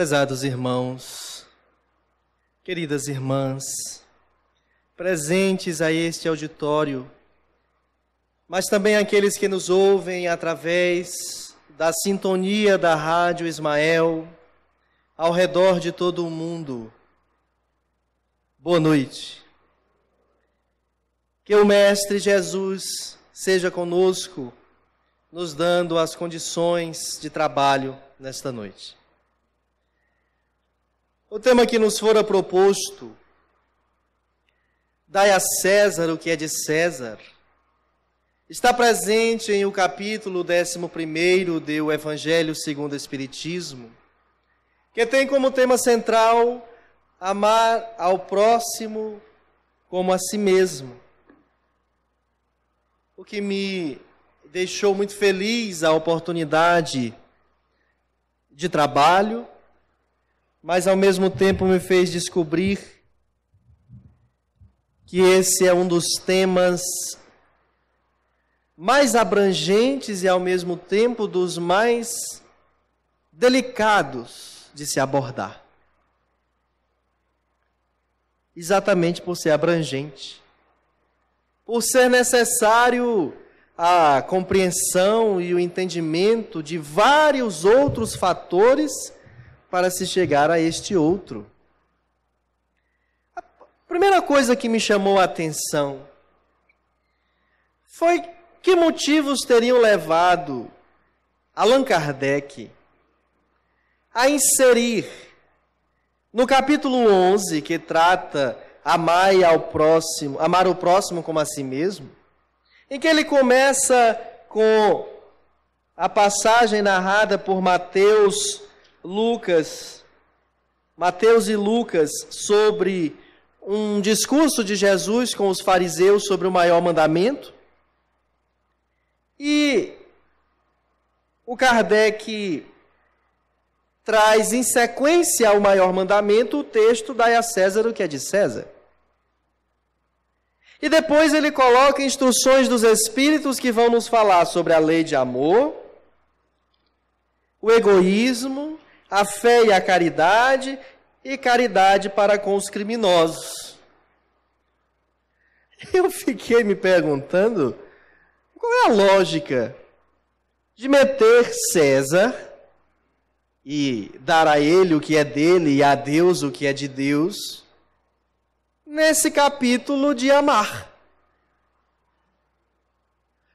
Prezados irmãos, queridas irmãs, presentes a este auditório, mas também aqueles que nos ouvem através da sintonia da Rádio Ismael, ao redor de todo o mundo. Boa noite. Que o Mestre Jesus seja conosco, nos dando as condições de trabalho nesta noite. O tema que nos fora proposto, dai a César o que é de César, está presente em o capítulo 11º do Evangelho segundo o Espiritismo, que tem como tema central amar ao próximo como a si mesmo. O que me deixou muito feliz a oportunidade de trabalho, mas ao mesmo tempo me fez descobrir que esse é um dos temas mais abrangentes e ao mesmo tempo dos mais delicados de se abordar. Exatamente por ser abrangente, por ser necessário a compreensão e o entendimento de vários outros fatores para se chegar a este outro. A primeira coisa que me chamou a atenção foi que motivos teriam levado Allan Kardec a inserir no capítulo 11, que trata amar o próximo como a si mesmo, em que ele começa com a passagem narrada por Mateus e Lucas sobre um discurso de Jesus com os fariseus sobre o maior mandamento. E o Kardec traz em sequência ao maior mandamento o texto dai a César o que é de César. E depois ele coloca instruções dos Espíritos que vão nos falar sobre a lei de amor, o egoísmo, a fé e a caridade, e caridade para com os criminosos. Eu fiquei me perguntando qual é a lógica de meter César e dar a ele o que é dele e a Deus o que é de Deus nesse capítulo de amar.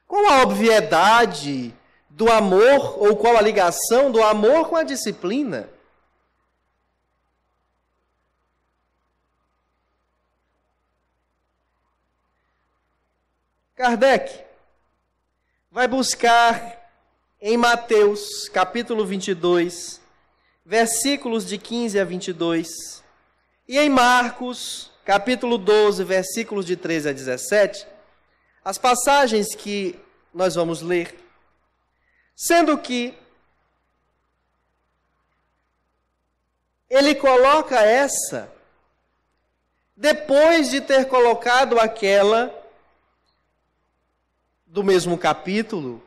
Qual a obviedade do amor, ou qual a ligação do amor com a disciplina? Kardec vai buscar em Mateus, capítulo 22, versículos de 15 a 22, e em Marcos, capítulo 12, versículos de 13 a 17, as passagens que nós vamos ler. Sendo que ele coloca essa depois de ter colocado aquela do mesmo capítulo,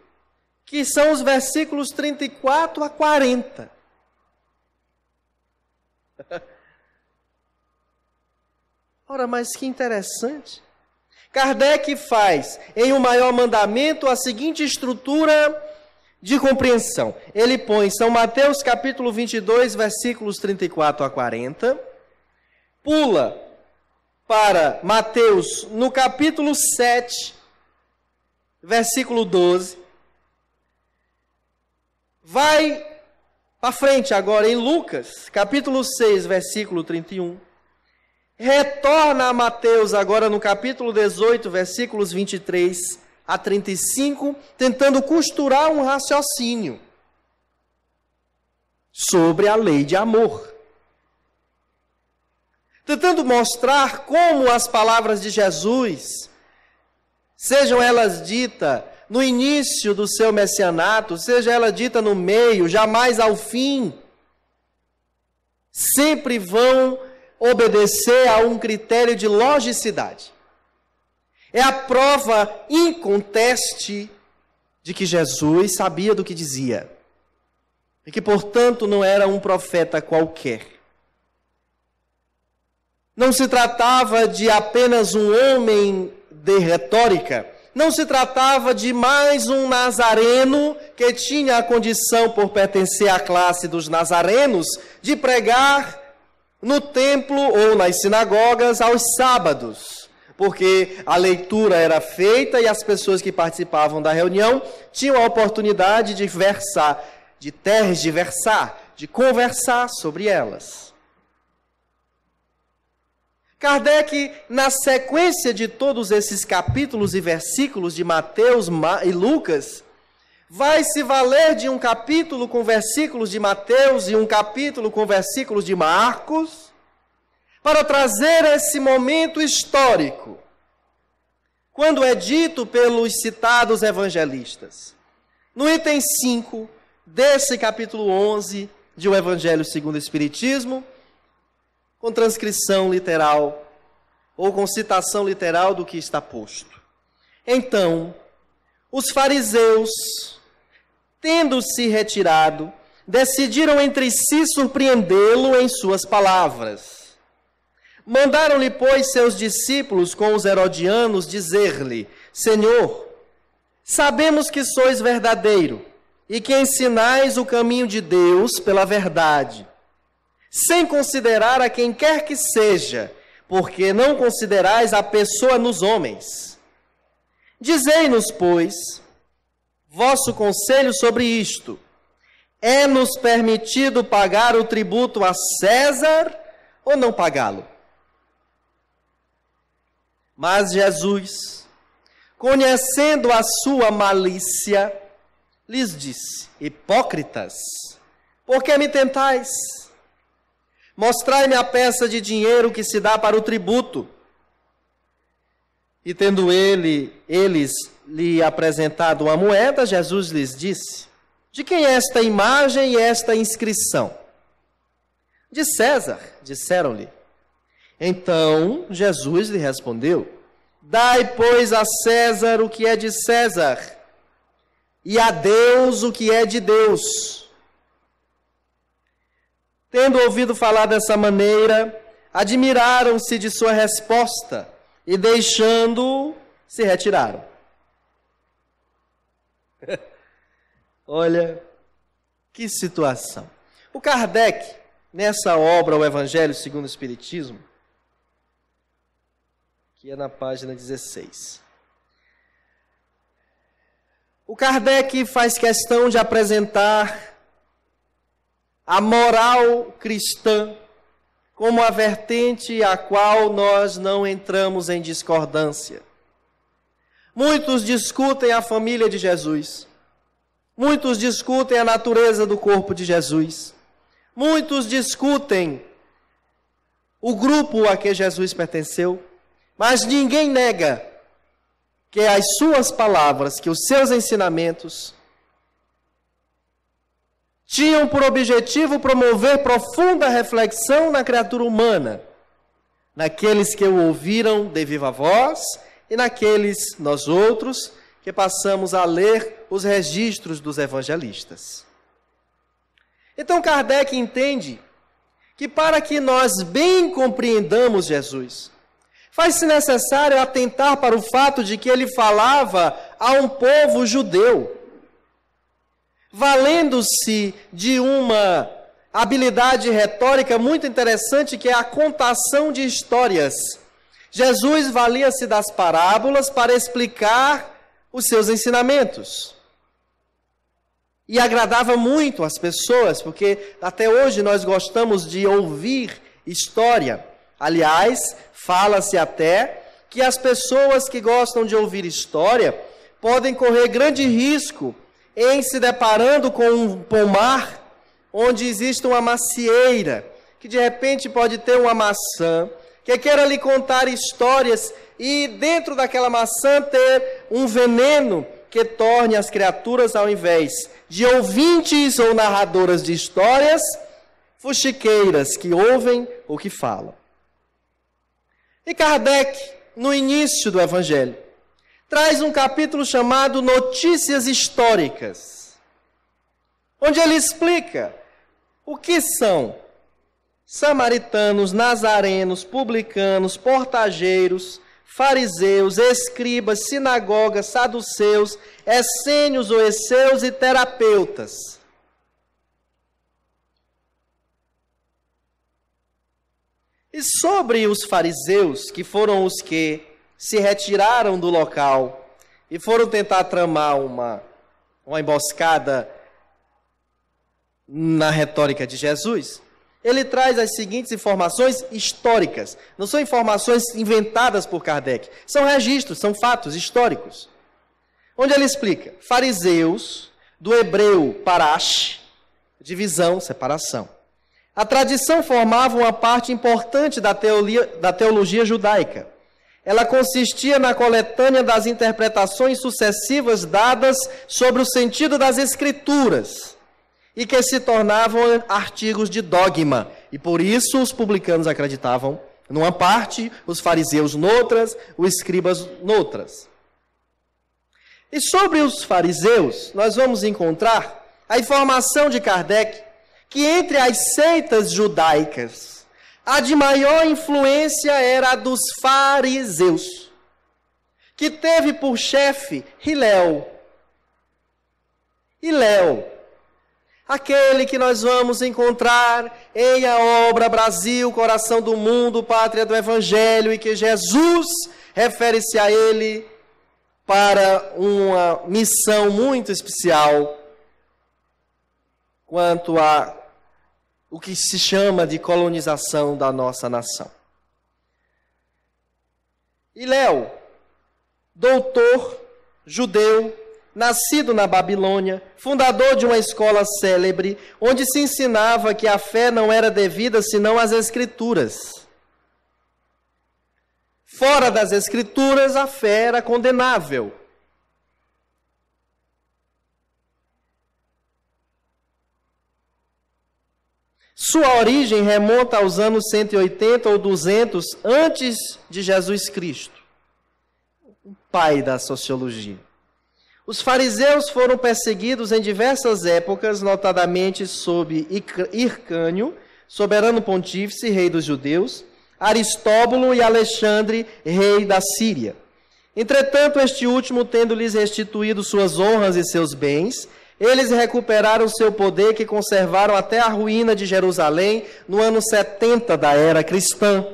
que são os versículos 34 a 40. Ora, mas que interessante. Kardec faz em O Maior Mandamento a seguinte estrutura de compreensão. Ele põe São Mateus capítulo 22, versículos 34 a 40, pula para Mateus no capítulo 7, versículo 12, vai para frente agora em Lucas, capítulo 6, versículo 31, retorna a Mateus agora no capítulo 18, versículos 23 a 35, tentando costurar um raciocínio sobre a lei de amor. Tentando mostrar como as palavras de Jesus, sejam elas ditas no início do seu messianato, seja ela dita no meio, jamais ao fim, sempre vão obedecer a um critério de logicidade. É a prova inconteste de que Jesus sabia do que dizia. e que, portanto, não era um profeta qualquer. Não se tratava de apenas um homem de retórica, não se tratava de mais um nazareno que tinha a condição, por pertencer à classe dos nazarenos, de pregar no templo ou nas sinagogas aos sábados, porque a leitura era feita e as pessoas que participavam da reunião tinham a oportunidade de versar, de tergiversar, de conversar sobre elas. Kardec, na sequência de todos esses capítulos e versículos de Mateus e Lucas, vai se valer de um capítulo com versículos de Mateus e um capítulo com versículos de Marcos, para trazer esse momento histórico, quando é dito pelos citados evangelistas. No item 5 desse capítulo 11 de O Evangelho segundo o Espiritismo, com transcrição literal ou com citação literal do que está posto. Então, os fariseus, tendo-se retirado, decidiram entre si surpreendê-lo em suas palavras. Mandaram-lhe, pois, seus discípulos com os herodianos dizer-lhe: Senhor, sabemos que sois verdadeiro e que ensinais o caminho de Deus pela verdade, sem considerar a quem quer que seja, porque não considerais a pessoa nos homens. Dizei-nos, pois, vosso conselho sobre isto: é-nos permitido pagar o tributo a César ou não pagá-lo? Mas Jesus, conhecendo a sua malícia, lhes disse: Hipócritas, por que me tentais? Mostrai-me a peça de dinheiro que se dá para o tributo. E tendo eles lhe apresentado uma moeda, Jesus lhes disse: De quem é esta imagem e esta inscrição? De César, disseram-lhe. Então Jesus lhe respondeu: Dai, pois, a César o que é de César, e a Deus o que é de Deus. Tendo ouvido falar dessa maneira, admiraram-se de sua resposta e, deixando-o, se retiraram. Olha, que situação. O Kardec, nessa obra, O Evangelho segundo o Espiritismo, que é na página 16, o Kardec faz questão de apresentar a moral cristã como a vertente a qual nós não entramos em discordância. Muitos discutem a família de Jesus. Muitos discutem a natureza do corpo de Jesus. Muitos discutem o grupo a que Jesus pertenceu. Mas ninguém nega que as suas palavras, que os seus ensinamentos tinham por objetivo promover profunda reflexão na criatura humana, naqueles que o ouviram de viva voz e naqueles, nós outros, que passamos a ler os registros dos evangelistas. Então Kardec entende que para que nós bem compreendamos Jesus, faz-se necessário atentar para o fato de que ele falava a um povo judeu, valendo-se de uma habilidade retórica muito interessante, que é a contação de histórias. Jesus valia-se das parábolas para explicar os seus ensinamentos. E agradava muito as pessoas, porque até hoje nós gostamos de ouvir história. Aliás, fala-se até que as pessoas que gostam de ouvir história podem correr grande risco em se deparando com um pomar onde existe uma macieira, que de repente pode ter uma maçã, que queira lhe contar histórias e dentro daquela maçã ter um veneno que torne as criaturas, ao invés de ouvintes ou narradoras de histórias, fuxiqueiras que ouvem ou que falam. E Kardec, no início do Evangelho, traz um capítulo chamado Notícias Históricas, onde ele explica o que são samaritanos, nazarenos, publicanos, portageiros, fariseus, escribas, sinagogas, saduceus, essênios ou esseus e terapeutas. E sobre os fariseus, que foram os que se retiraram do local e foram tentar tramar uma emboscada na retórica de Jesus, ele traz as seguintes informações históricas. Não são informações inventadas por Kardec, são registros, são fatos históricos. Onde ele explica, fariseus, do hebreu parash, divisão, separação. A tradição formava uma parte importante da teologia judaica. Ela consistia na coletânea das interpretações sucessivas dadas sobre o sentido das Escrituras e que se tornavam artigos de dogma. E por isso os publicanos acreditavam numa parte, os fariseus noutras, os escribas noutras. E sobre os fariseus, nós vamos encontrar a informação de Kardec que entre as seitas judaicas, a de maior influência era a dos fariseus, que teve por chefe Hilel. Hilel, aquele que nós vamos encontrar em a obra Brasil, Coração do Mundo, Pátria do Evangelho, e que Jesus refere-se a ele para uma missão muito especial quanto a o que se chama de colonização da nossa nação. Hilel, doutor judeu, nascido na Babilônia, fundador de uma escola célebre, onde se ensinava que a fé não era devida senão às Escrituras. Fora das Escrituras, a fé era condenável. Sua origem remonta aos anos 180 ou 200 antes de Jesus Cristo, o pai da sociologia. Os fariseus foram perseguidos em diversas épocas, notadamente sob Hircânio, soberano pontífice, rei dos judeus, Aristóbulo e Alexandre, rei da Síria. Entretanto, este último, tendo-lhes restituído suas honras e seus bens, eles recuperaram seu poder, que conservaram até a ruína de Jerusalém no ano 70 da era cristã,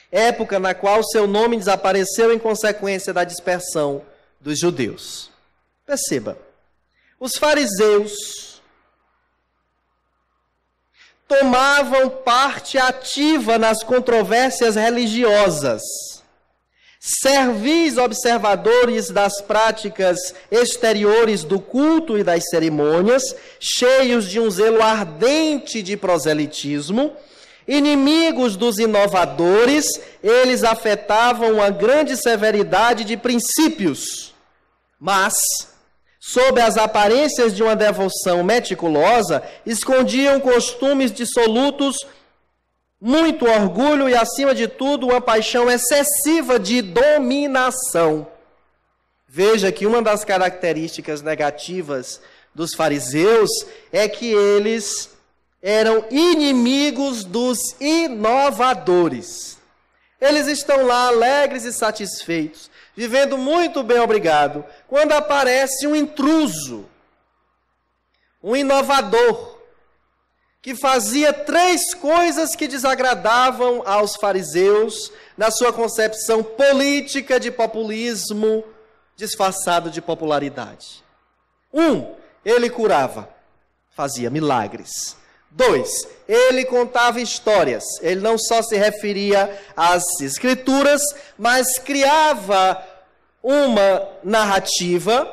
época na qual seu nome desapareceu em consequência da dispersão dos judeus. Perceba, os fariseus tomavam parte ativa nas controvérsias religiosas, servis observadores das práticas exteriores do culto e das cerimônias, cheios de um zelo ardente de proselitismo, inimigos dos inovadores, eles afetavam uma grande severidade de princípios, mas, sob as aparências de uma devoção meticulosa, escondiam costumes dissolutos, muito orgulho e, acima de tudo, uma paixão excessiva de dominação. Veja que uma das características negativas dos fariseus é que eles eram inimigos dos inovadores. Eles estão lá alegres e satisfeitos, vivendo muito bem, obrigado, quando aparece um intruso, um inovador, que fazia 3 coisas que desagradavam aos fariseus na sua concepção política de populismo disfarçado de popularidade. 1, ele curava, fazia milagres. 2, ele contava histórias. Ele não só se referia às Escrituras, mas criava uma narrativa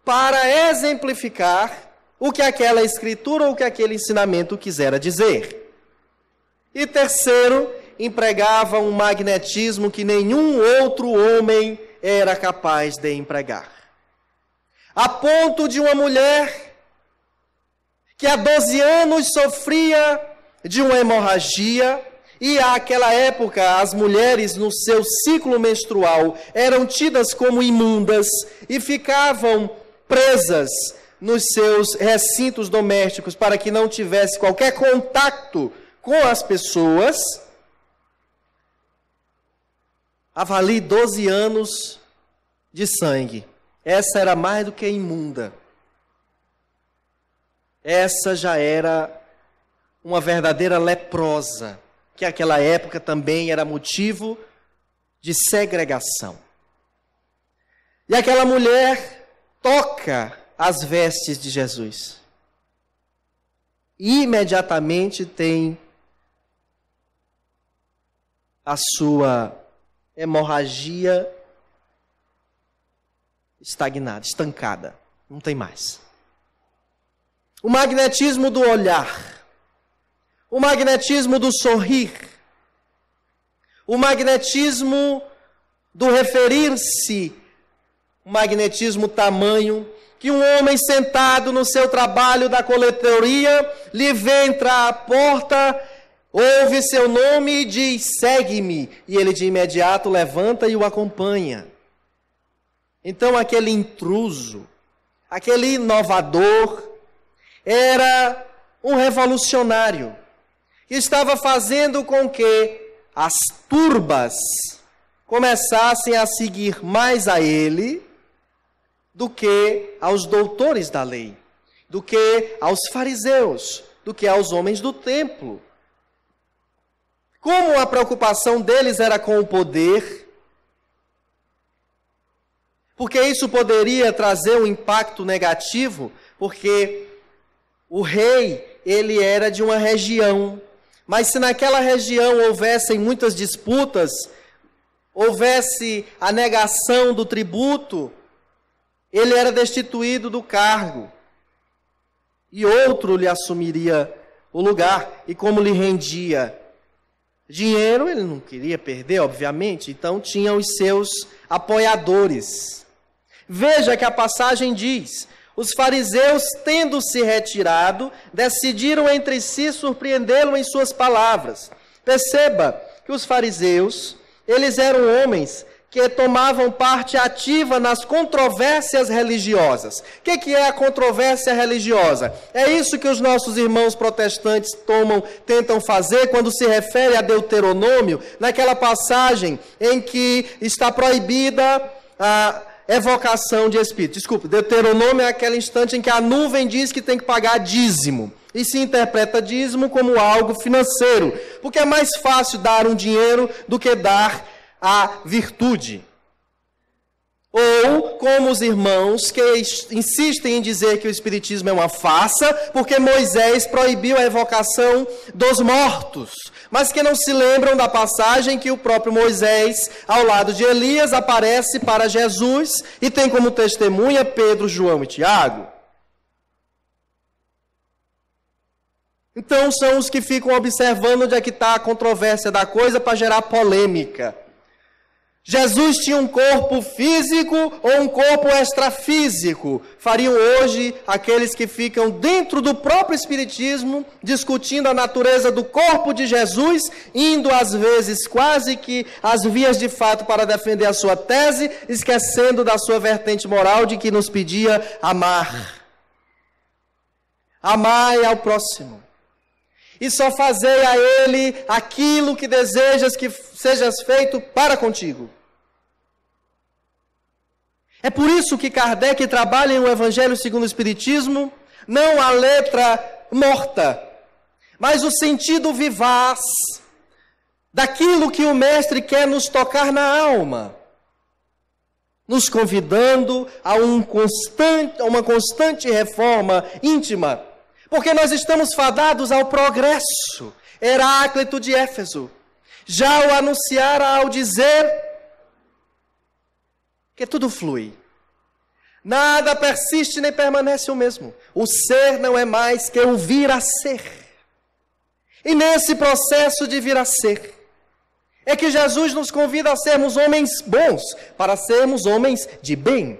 para exemplificar o que aquela escritura ou o que aquele ensinamento quisera dizer. E 3, empregava um magnetismo que nenhum outro homem era capaz de empregar. A ponto de uma mulher que há 12 anos sofria de uma hemorragia, e àquela época as mulheres no seu ciclo menstrual eram tidas como imundas e ficavam presas nos seus recintos domésticos para que não tivesse qualquer contato com as pessoas. Avalie 12 anos de sangue. Essa era mais do que imunda. Essa já era uma verdadeira leprosa, que naquela época também era motivo de segregação. E aquela mulher toca as vestes de Jesus. E imediatamente tem a sua hemorragia estancada. Não tem mais. O magnetismo do olhar, o magnetismo do sorrir, o magnetismo do referir-se, o magnetismo tamanho que um homem sentado no seu trabalho da coletoria lhe vê entrar à porta, ouve seu nome e diz: segue-me. E ele de imediato levanta e o acompanha. Então aquele intruso, aquele inovador, era um revolucionário que estava fazendo com que as turbas começassem a seguir mais a ele do que aos doutores da lei, do que aos fariseus, do que aos homens do templo. Como a preocupação deles era com o poder, porque isso poderia trazer um impacto negativo, porque o rei, ele era de uma região, mas se naquela região houvessem muitas disputas, houvesse a negação do tributo, ele era destituído do cargo e outro lhe assumiria o lugar. E como lhe rendia dinheiro, ele não queria perder, obviamente, então tinha os seus apoiadores. Veja que a passagem diz: os fariseus, tendo se retirado, decidiram entre si surpreendê-lo em suas palavras. Perceba que os fariseus, eles eram homens que tomavam parte ativa nas controvérsias religiosas. O que é a controvérsia religiosa? É isso que os nossos irmãos protestantes tentam fazer quando se refere a Deuteronômio, naquela passagem em que está proibida a evocação de espírito. Desculpe, Deuteronômio é aquele instante em que a nuvem diz que tem que pagar dízimo. E se interpreta dízimo como algo financeiro, porque é mais fácil dar um dinheiro do que dar a virtude. Ou como os irmãos que insistem em dizer que o espiritismo é uma farsa, porque Moisés proibiu a evocação dos mortos, mas que não se lembram da passagem que o próprio Moisés, ao lado de Elias, aparece para Jesus e tem como testemunha Pedro, João e Tiago. Então são os que ficam observando onde é que está a controvérsia da coisa para gerar polêmica. Jesus tinha um corpo físico ou um corpo extrafísico? Fariam hoje aqueles que ficam dentro do próprio espiritismo, discutindo a natureza do corpo de Jesus, indo às vezes quase que às vias de fato para defender a sua tese, esquecendo da sua vertente moral de que nos pedia amar. Amai ao próximo. E só fazei a ele aquilo que desejas que sejas feito para contigo. É por isso que Kardec trabalha em O Evangelho segundo o Espiritismo, não a letra morta, mas o sentido vivaz daquilo que o Mestre quer nos tocar na alma, nos convidando a uma constante reforma íntima, porque nós estamos fadados ao progresso. Heráclito de Éfeso já o anunciara ao dizer que tudo flui. Nada persiste nem permanece o mesmo. O ser não é mais que o vir a ser. E nesse processo de vir a ser, é que Jesus nos convida a sermos homens bons, para sermos homens de bem.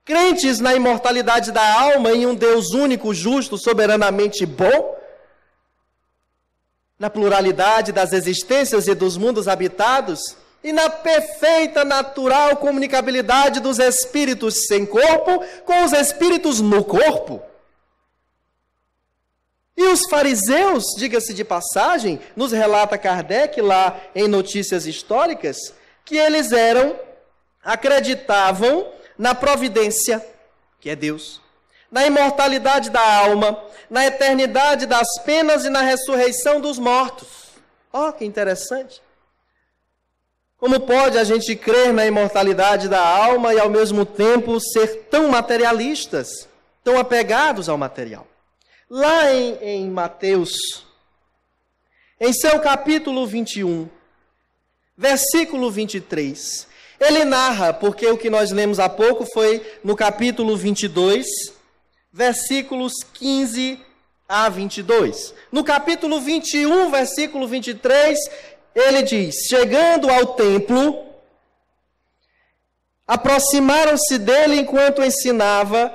Crentes na imortalidade da alma, em um Deus único, justo, soberanamente bom, na pluralidade das existências e dos mundos habitados, e na perfeita, natural comunicabilidade dos espíritos sem corpo com os espíritos no corpo. E os fariseus, diga-se de passagem, nos relata Kardec lá em Notícias Históricas, que eles acreditavam na providência, que é Deus, na imortalidade da alma, na eternidade das penas e na ressurreição dos mortos. Que interessante. Como pode a gente crer na imortalidade da alma e ao mesmo tempo ser tão materialistas, tão apegados ao material? Lá em Mateus, em seu capítulo 21, versículo 23, ele narra, porque o que nós lemos há pouco foi no capítulo 22, versículos 15 a 22. No capítulo 21, versículo 23, ele diz: chegando ao templo, aproximaram-se dele enquanto ensinava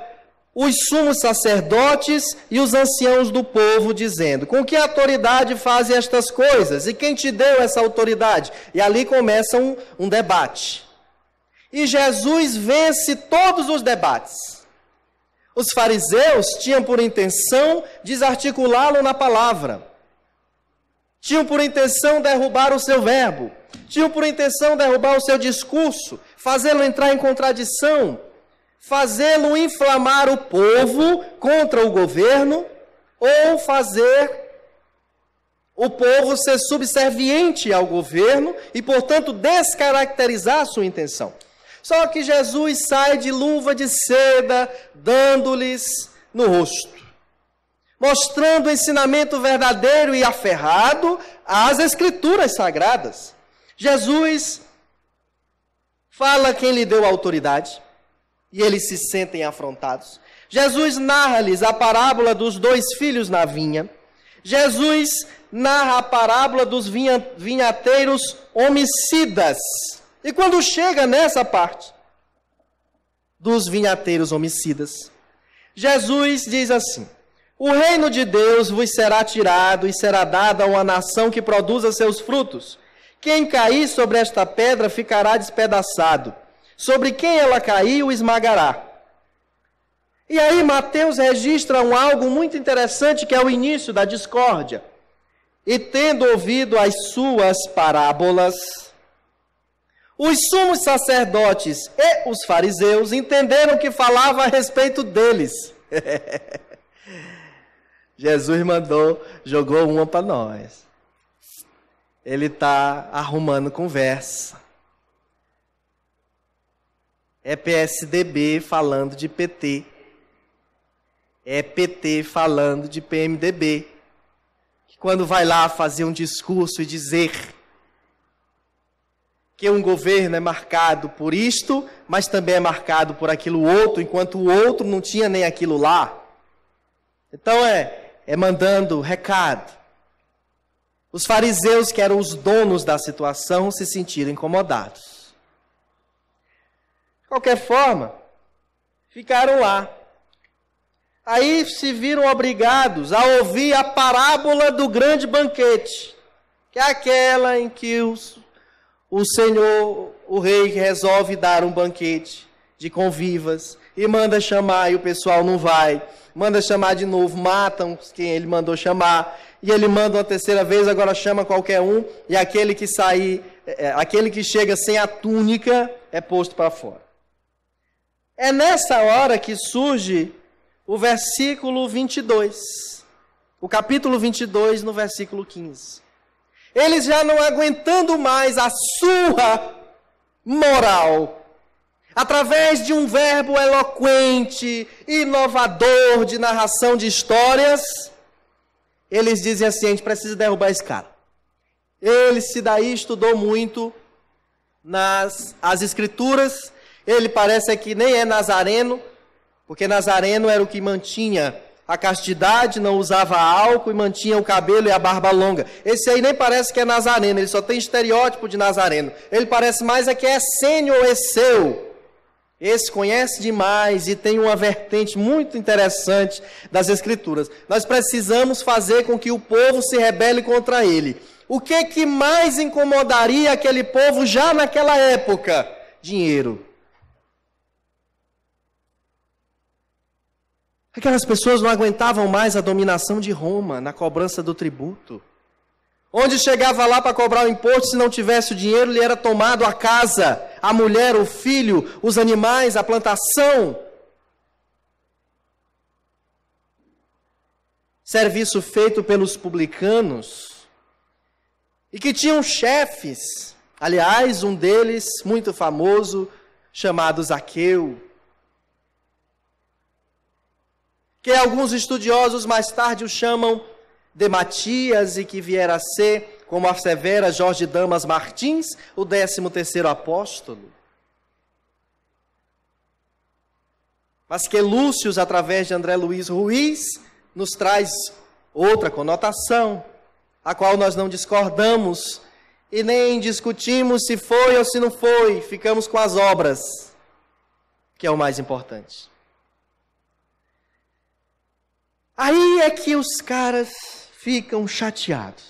os sumos sacerdotes e os anciãos do povo, dizendo: com que autoridade fazem estas coisas? E quem te deu essa autoridade? E ali começa um debate. E Jesus vence todos os debates. Os fariseus tinham por intenção desarticulá-lo na palavra. Tinham por intenção derrubar o seu verbo. Tinham por intenção derrubar o seu discurso, fazê-lo entrar em contradição, fazê-lo inflamar o povo contra o governo, ou fazer o povo ser subserviente ao governo e, portanto, descaracterizar a sua intenção. Só que Jesus sai de luva de seda, dando-lhes no rosto, mostrando o ensinamento verdadeiro e aferrado às Escrituras Sagradas. Jesus fala quem lhe deu a autoridade, e eles se sentem afrontados. Jesus narra-lhes a parábola dos 2 filhos na vinha. Jesus narra a parábola dos vinhateiros homicidas. E quando chega nessa parte dos vinhateiros homicidas, Jesus diz assim: o reino de Deus vos será tirado e será dado a uma nação que produza seus frutos. Quem cair sobre esta pedra ficará despedaçado. Sobre quem ela cair, o esmagará. E aí Mateus registra algo muito interessante, que é o início da discórdia. E tendo ouvido as suas parábolas, os sumos sacerdotes e os fariseus entenderam que falava a respeito deles. Jesus jogou uma para nós. Ele está arrumando conversa. É PSDB falando de PT. É PT falando de PMDB. Que quando vai lá fazer um discurso e dizer que um governo é marcado por isto, mas também é marcado por aquilo outro, enquanto o outro não tinha nem aquilo lá. Então é mandando recado. Os fariseus, que eram os donos da situação, se sentiram incomodados. De qualquer forma, ficaram lá. Aí se viram obrigados a ouvir a parábola do grande banquete, que é aquela em que o Senhor, o rei, resolve dar um banquete de convivas e manda chamar e o pessoal não vai. Manda chamar de novo, matam quem ele mandou chamar, e ele manda uma terceira vez, agora chama qualquer um, e aquele que aquele que chega sem a túnica é posto para fora. É nessa hora que surge o versículo 22, o capítulo 22, no versículo 15. Eles já não aguentando mais a sua moral, através de um verbo eloquente, inovador de narração de histórias, eles dizem assim: a gente precisa derrubar esse cara. Ele se daí estudou muito as escrituras, ele parece que nem é nazareno, porque nazareno era o que mantinha a castidade, não usava álcool e mantinha o cabelo e a barba longa. Esse aí nem parece que é nazareno, ele só tem estereótipo de nazareno. Ele parece mais que é Essênio ou Esseu. Esse conhece demais e tem uma vertente muito interessante das Escrituras. Nós precisamos fazer com que o povo se rebele contra ele. O que mais incomodaria aquele povo já naquela época? Dinheiro. Aquelas pessoas não aguentavam mais a dominação de Roma na cobrança do tributo. Onde chegava lá para cobrar o imposto, se não tivesse o dinheiro, lhe era tomado a casa, a mulher, o filho, os animais, a plantação. Serviço feito pelos publicanos e que tinham chefes. Aliás, um deles, muito famoso, chamado Zaqueu, que alguns estudiosos mais tarde o chamam de Matias e que viera a ser, como assevera Jorge Damas Martins, o 13º apóstolo. Mas que Lúcio, através de André Luiz Ruiz, nos traz outra conotação, a qual nós não discordamos e nem discutimos se foi ou se não foi, ficamos com as obras, que é o mais importante. Aí é que os caras ficam chateados.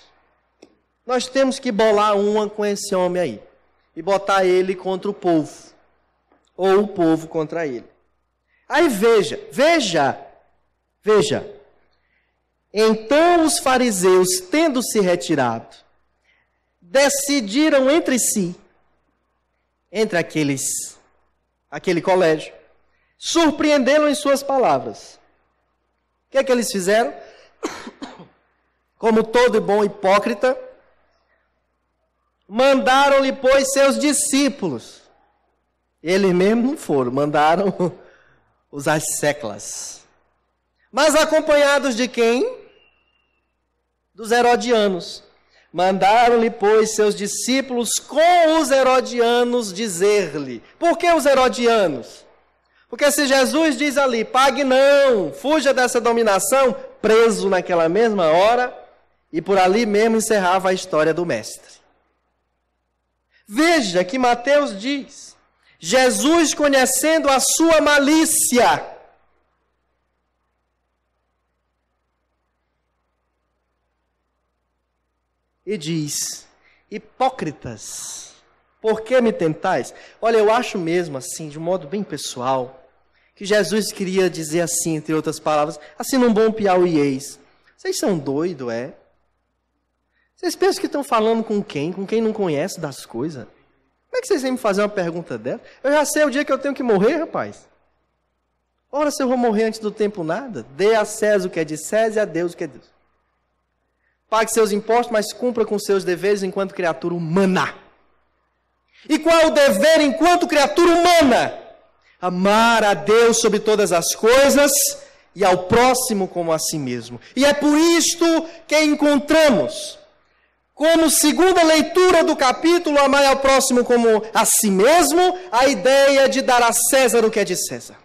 Nós temos que bolar uma com esse homem aí e botar ele contra o povo, ou o povo contra ele. Aí veja. Então os fariseus, tendo se retirado, decidiram entre si, entre aquele colégio, surpreendê-lo em suas palavras. O que é que eles fizeram? Como todo bom hipócrita, mandaram-lhe, pois, seus discípulos. Eles mesmos não foram, mandaram os asseclas. Mas acompanhados de quem? Dos herodianos. Mandaram-lhe, pois, seus discípulos com os herodianos dizer-lhe. Por que os herodianos? Porque se Jesus diz ali, pague não, fuja dessa dominação, preso naquela mesma hora, e por ali mesmo encerrava a história do mestre. Veja que Mateus diz, Jesus conhecendo a sua malícia, e diz, hipócritas, por que me tentais? Olha, eu acho mesmo assim, de um modo bem pessoal, que Jesus queria dizer assim, entre outras palavras, assim num bom piauiês. Vocês são doidos, é? Vocês pensam que estão falando com quem? Com quem não conhece das coisas? Como é que vocês vêm me fazer uma pergunta dessa? Eu já sei o dia que eu tenho que morrer, rapaz. Ora, se eu vou morrer antes do tempo, nada. Dê a César o que é de César e a Deus o que é de Deus. Pague seus impostos, mas cumpra com seus deveres enquanto criatura humana. E qual é o dever enquanto criatura humana? Amar a Deus sobre todas as coisas e ao próximo como a si mesmo. E é por isto que encontramos, como segunda leitura do capítulo, amar ao próximo como a si mesmo, a ideia de dar a César o que é de César.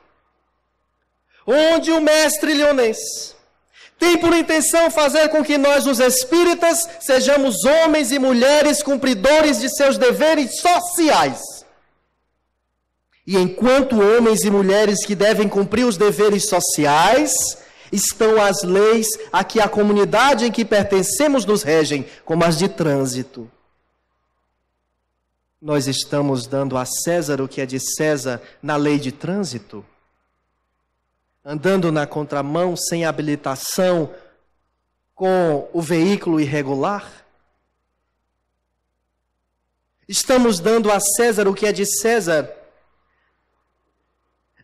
Onde o mestre leonês tem por intenção fazer com que nós, os espíritas, sejamos homens e mulheres cumpridores de seus deveres sociais. E enquanto homens e mulheres que devem cumprir os deveres sociais, estão as leis a que a comunidade em que pertencemos nos regem, como as de trânsito. Nós estamos dando a César o que é de César na lei de trânsito? Andando na contramão, sem habilitação, com o veículo irregular? Estamos dando a César o que é de César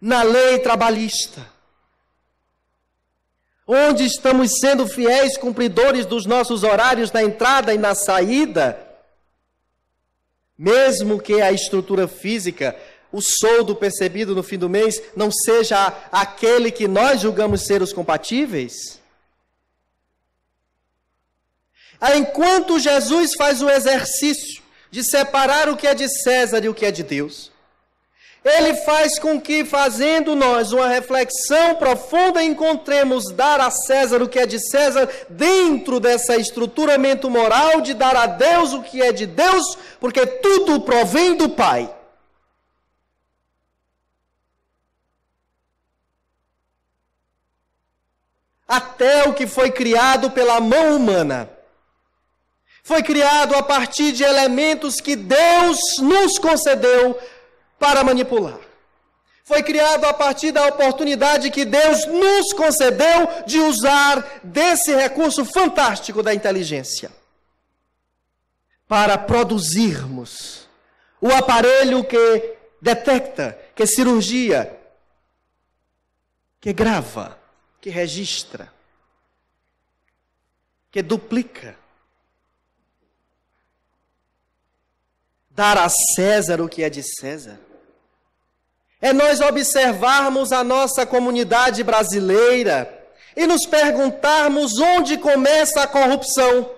na lei trabalhista, onde estamos sendo fiéis cumpridores dos nossos horários na entrada e na saída, mesmo que a estrutura física, o soldo percebido no fim do mês, não seja aquele que nós julgamos ser os compatíveis? Enquanto Jesus faz o exercício de separar o que é de César e o que é de Deus, ele faz com que, fazendo nós uma reflexão profunda, encontremos dar a César o que é de César dentro dessa estruturamento moral de dar a Deus o que é de Deus, porque tudo provém do Pai. Até o que foi criado pela mão humana. Foi criado a partir de elementos que Deus nos concedeu para manipular. Foi criado a partir da oportunidade que Deus nos concedeu de usar desse recurso fantástico da inteligência para produzirmos o aparelho que detecta, que cirurgia, que grava, que registra, que duplica. Dar a César o que é de César. É nós observarmos a nossa comunidade brasileira e nos perguntarmos onde começa a corrupção.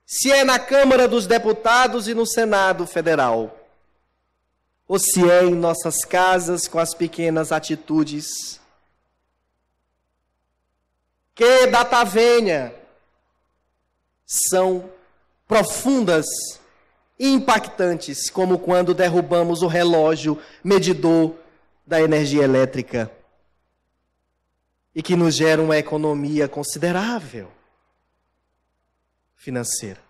Se é na Câmara dos Deputados e no Senado Federal, ou se é em nossas casas com as pequenas atitudes. Que data venha são profundas e impactantes, como quando derrubamos o relógio medidor da energia elétrica e que nos gera uma economia considerável financeira.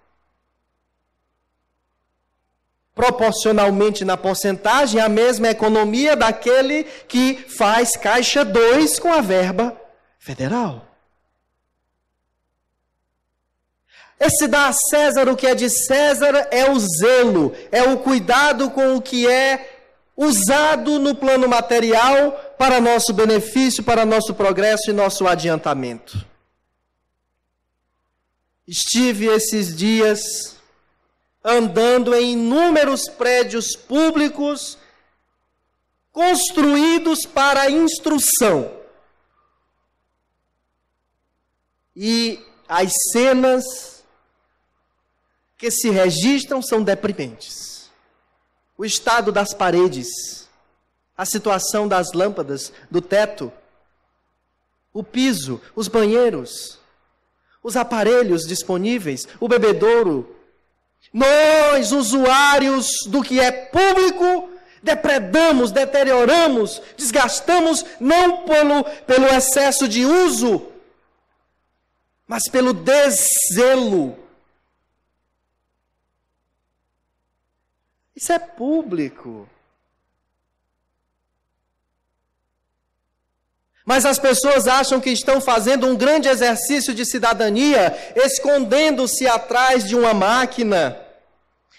Proporcionalmente na porcentagem, a mesma economia daquele que faz caixa 2 com a verba federal. Esse dar a César o que é de César é o zelo, é o cuidado com o que é usado no plano material para nosso benefício, para nosso progresso e nosso adiantamento. Estive esses dias andando em inúmeros prédios públicos construídos para a instrução. E as cenas que se registram são deprimentes. O estado das paredes, a situação das lâmpadas, do teto, o piso, os banheiros, os aparelhos disponíveis, o bebedouro. Nós, usuários do que é público, depredamos, deterioramos, desgastamos, não pelo excesso de uso, mas pelo deszelo. Isso é público. Mas as pessoas acham que estão fazendo um grande exercício de cidadania, escondendo-se atrás de uma máquina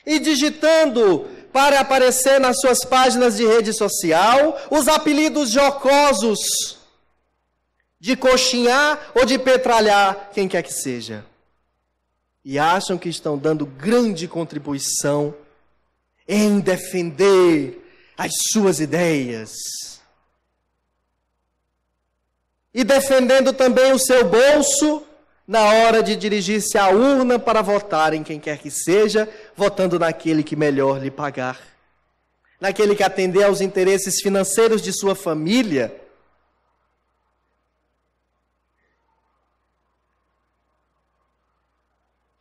e digitando para aparecer nas suas páginas de rede social os apelidos jocosos de coxinhar ou de petralhar quem quer que seja. E acham que estão dando grande contribuição em defender as suas ideias. E defendendo também o seu bolso na hora de dirigir-se à urna para votar em quem quer que seja, votando naquele que melhor lhe pagar, naquele que atender aos interesses financeiros de sua família.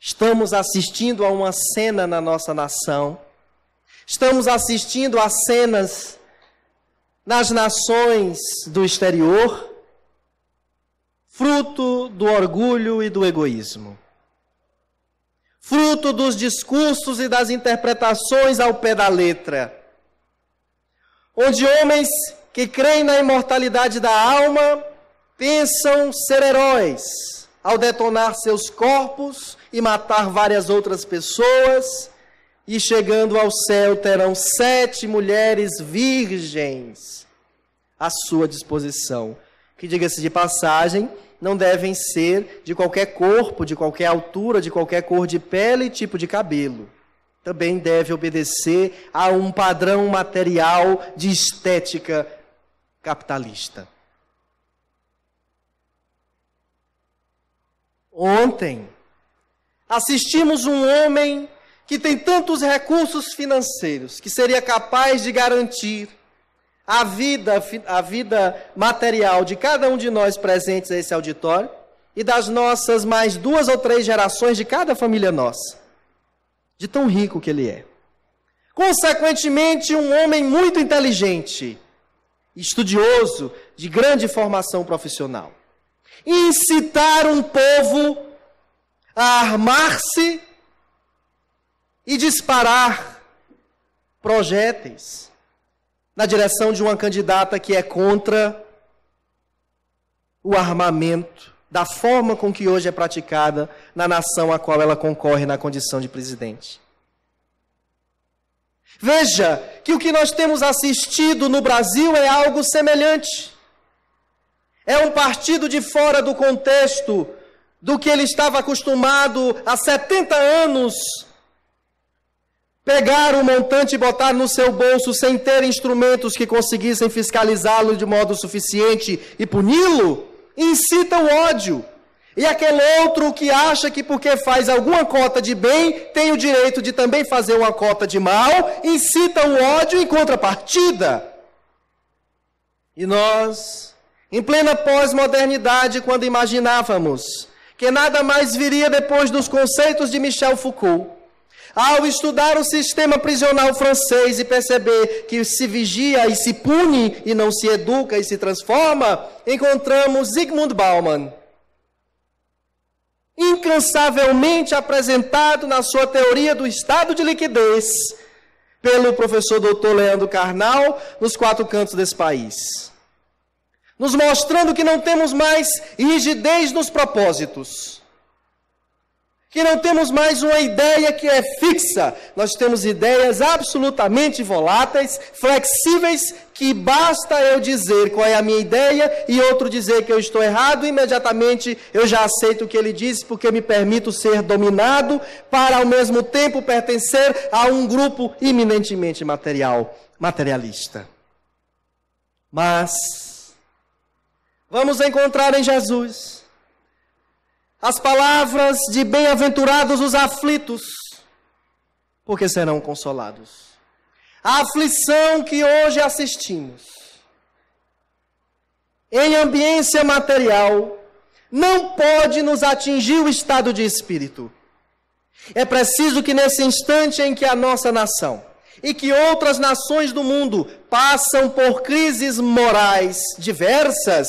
Estamos assistindo a uma cena na nossa nação. Estamos assistindo a cenas nas nações do exterior, fruto do orgulho e do egoísmo. Fruto dos discursos e das interpretações ao pé da letra. Onde homens que creem na imortalidade da alma pensam ser heróis ao detonar seus corpos e matar várias outras pessoas. E chegando ao céu terão 7 mulheres virgens à sua disposição. Que, diga-se de passagem, não devem ser de qualquer corpo, de qualquer altura, de qualquer cor de pele e tipo de cabelo. Também deve obedecer a um padrão material de estética capitalista. Ontem, assistimos um homem que tem tantos recursos financeiros, que seria capaz de garantir a vida material de cada um de nós presentes a esse auditório e das nossas mais 2 ou 3 gerações de cada família nossa, de tão rico que ele é. Consequentemente, um homem muito inteligente, estudioso, de grande formação profissional. Incitar um povo a armar-se e disparar projéteis na direção de uma candidata que é contra o armamento da forma com que hoje é praticada na nação a qual ela concorre na condição de presidente. Veja que o que nós temos assistido no Brasil é algo semelhante. É um partido de fora do contexto do que ele estava acostumado há 70 anos pegar um montante e botar no seu bolso sem ter instrumentos que conseguissem fiscalizá-lo de modo suficiente e puni-lo, incita o ódio. E aquele outro que acha que porque faz alguma cota de bem, tem o direito de também fazer uma cota de mal, incita o ódio em contrapartida. E nós, em plena pós-modernidade, quando imaginávamos que nada mais viria depois dos conceitos de Michel Foucault, ao estudar o sistema prisional francês e perceber que se vigia e se pune e não se educa e se transforma, encontramos Zygmunt Bauman, incansavelmente apresentado na sua teoria do estado de liquidez pelo professor Dr. Leandro Carnal nos 4 cantos desse país, nos mostrando que não temos mais rigidez nos propósitos, que não temos mais uma ideia que é fixa, nós temos ideias absolutamente voláteis, flexíveis, que basta eu dizer qual é a minha ideia e outro dizer que eu estou errado, e imediatamente eu já aceito o que ele disse, porque me permito ser dominado para ao mesmo tempo pertencer a um grupo eminentemente materialista. Mas vamos encontrar em Jesus as palavras de bem-aventurados os aflitos, porque serão consolados. A aflição que hoje assistimos em ambiência material não pode nos atingir o estado de espírito. É preciso que nesse instante em que a nossa nação e que outras nações do mundo passam por crises morais diversas,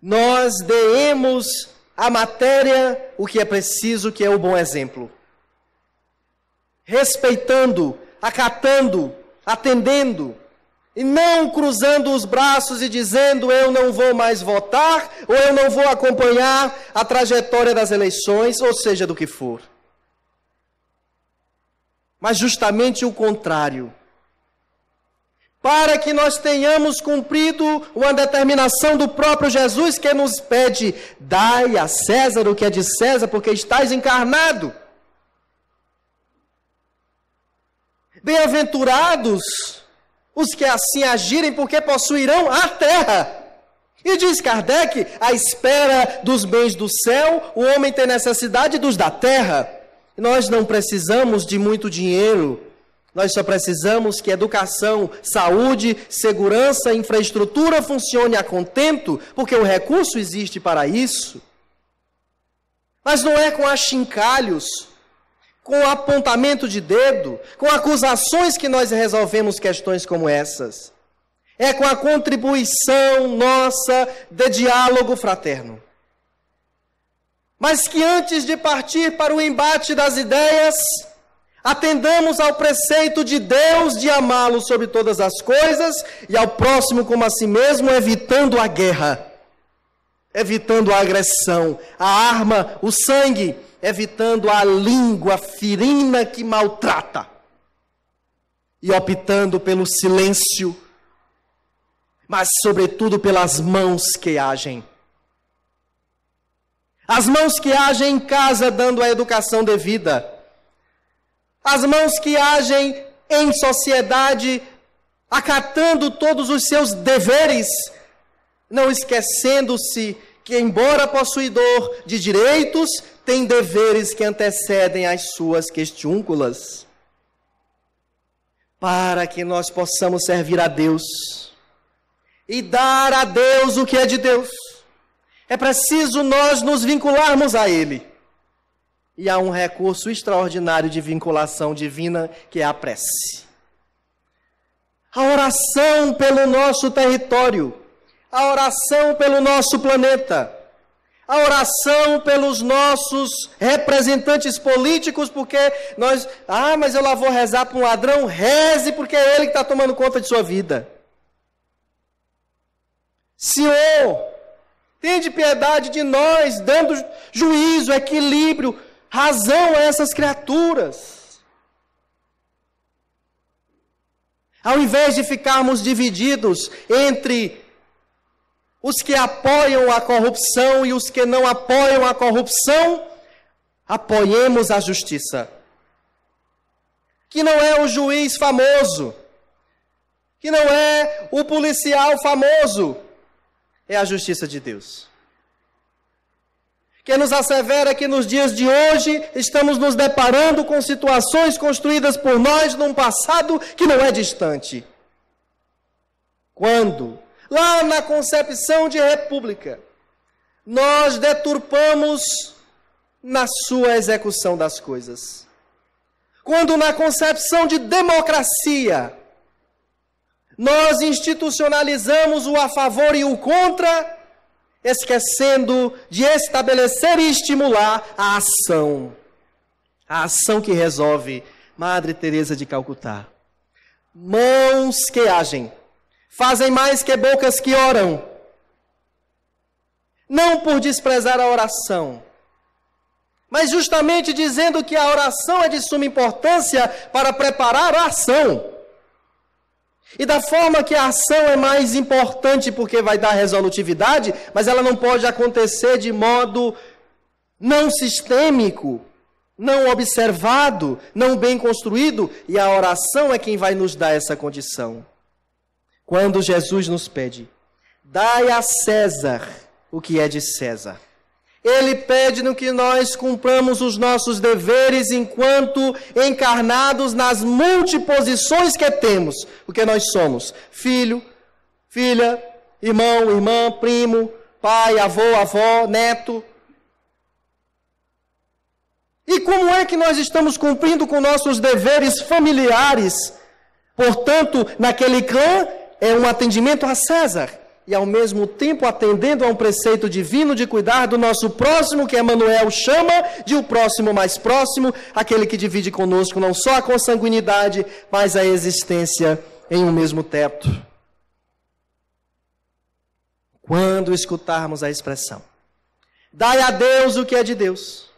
nós demos a matéria o que é preciso, que é o bom exemplo. Respeitando, acatando, atendendo, e não cruzando os braços e dizendo eu não vou mais votar, ou eu não vou acompanhar a trajetória das eleições, ou seja, do que for. Mas justamente o contrário. Para que nós tenhamos cumprido uma determinação do próprio Jesus, que nos pede, dai a César o que é de César, porque estais encarnado. Bem-aventurados os que assim agirem, porque possuirão a terra. E diz Kardec, à espera dos bens do céu, o homem tem necessidade dos da terra. Nós não precisamos de muito dinheiro. Nós só precisamos que educação, saúde, segurança, infraestrutura funcione a contento, porque o recurso existe para isso. Mas não é com achincalhos, com apontamento de dedo, com acusações que nós resolvemos questões como essas. É com a contribuição nossa de diálogo fraterno. Mas que antes de partir para o embate das ideias, atendamos ao preceito de Deus de amá-lo sobre todas as coisas e ao próximo como a si mesmo, evitando a guerra, evitando a agressão, a arma, o sangue, evitando a língua ferina que maltrata e optando pelo silêncio, mas sobretudo pelas mãos que agem. As mãos que agem em casa dando a educação devida. As mãos que agem em sociedade, acatando todos os seus deveres, não esquecendo-se que, embora possuidor de direitos, tem deveres que antecedem as suas questiúnculas. Para que nós possamos servir a Deus e dar a Deus o que é de Deus, é preciso nós nos vincularmos a Ele. E há um recurso extraordinário de vinculação divina, que é a prece. A oração pelo nosso território, a oração pelo nosso planeta, A oração pelos nossos representantes políticos, porque mas eu lá vou rezar para um ladrão, reze porque é ele que está tomando conta de sua vida. Senhor, tende piedade de nós, dando juízo, equilíbrio, razão a essas criaturas. Ao invés de ficarmos divididos entre os que apoiam a corrupção e os que não apoiam a corrupção, apoiemos a justiça. Que não é o juiz famoso, que não é o policial famoso, é a justiça de Deus. Que nos assevera que nos dias de hoje estamos nos deparando com situações construídas por nós num passado que não é distante. Quando, lá na concepção de república, nós deturpamos na sua execução das coisas. Quando na concepção de democracia, nós institucionalizamos o a favor e o contra, esquecendo de estabelecer e estimular a ação. A ação que resolve. Madre Teresa de Calcutá. Mãos que agem, fazem mais que bocas que oram. Não por desprezar a oração, mas justamente dizendo que a oração é de suma importância para preparar a ação. E da forma que a ação é mais importante porque vai dar resolutividade, mas ela não pode acontecer de modo não sistêmico, não observado, não bem construído, e a oração é quem vai nos dar essa condição. Quando Jesus nos pede, dai a César o que é de César. Ele pede no que nós cumpramos os nossos deveres enquanto encarnados nas multiposições que temos. Porque nós somos filho, filha, irmão, irmã, primo, pai, avô, avó, neto. E como é que nós estamos cumprindo com nossos deveres familiares? Portanto, naquele clã é um atendimento a César. E ao mesmo tempo atendendo a um preceito divino de cuidar do nosso próximo, que Emmanuel chama de o próximo mais próximo, aquele que divide conosco não só a consanguinidade, mas a existência em um mesmo teto. Quando escutarmos a expressão, dai a Deus o que é de Deus,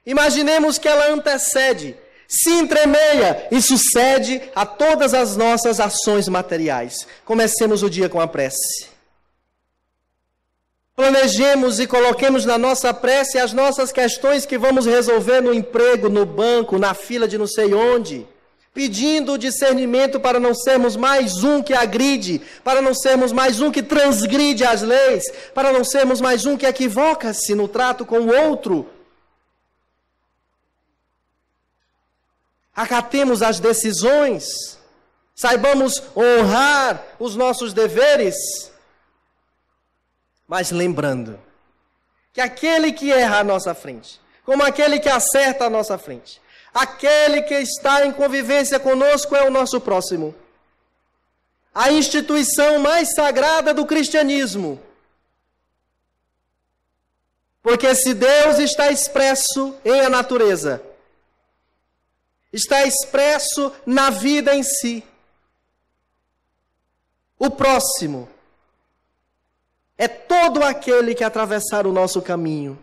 imaginemos que ela antecede, se entremeia e sucede a todas as nossas ações materiais. Comecemos o dia com a prece. Planejemos e coloquemos na nossa prece as nossas questões que vamos resolver no emprego, no banco, na fila de não sei onde. Pedindo discernimento para não sermos mais um que agride, para não sermos mais um que transgride as leis, para não sermos mais um que equivoca-se no trato com o outro. Acatemos as decisões, saibamos honrar os nossos deveres, mas lembrando que aquele que erra à nossa frente, como aquele que acerta à nossa frente, aquele que está em convivência conosco é o nosso próximo. A instituição mais sagrada do cristianismo. Porque se Deus está expresso em a natureza, está expresso na vida em si, o próximo é todo aquele que atravessar o nosso caminho,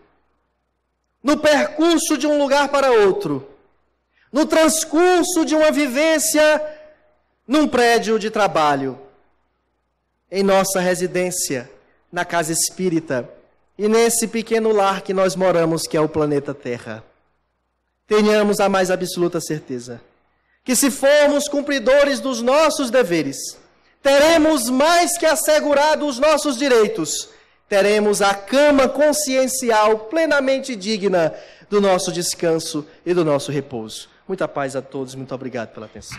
no percurso de um lugar para outro, no transcurso de uma vivência num prédio de trabalho, em nossa residência, na casa espírita e nesse pequeno lar que nós moramos, que é o planeta Terra. Tenhamos a mais absoluta certeza que se formos cumpridores dos nossos deveres, teremos mais que assegurado os nossos direitos, teremos a cama consciencial plenamente digna do nosso descanso e do nosso repouso. Muita paz a todos, muito obrigado pela atenção.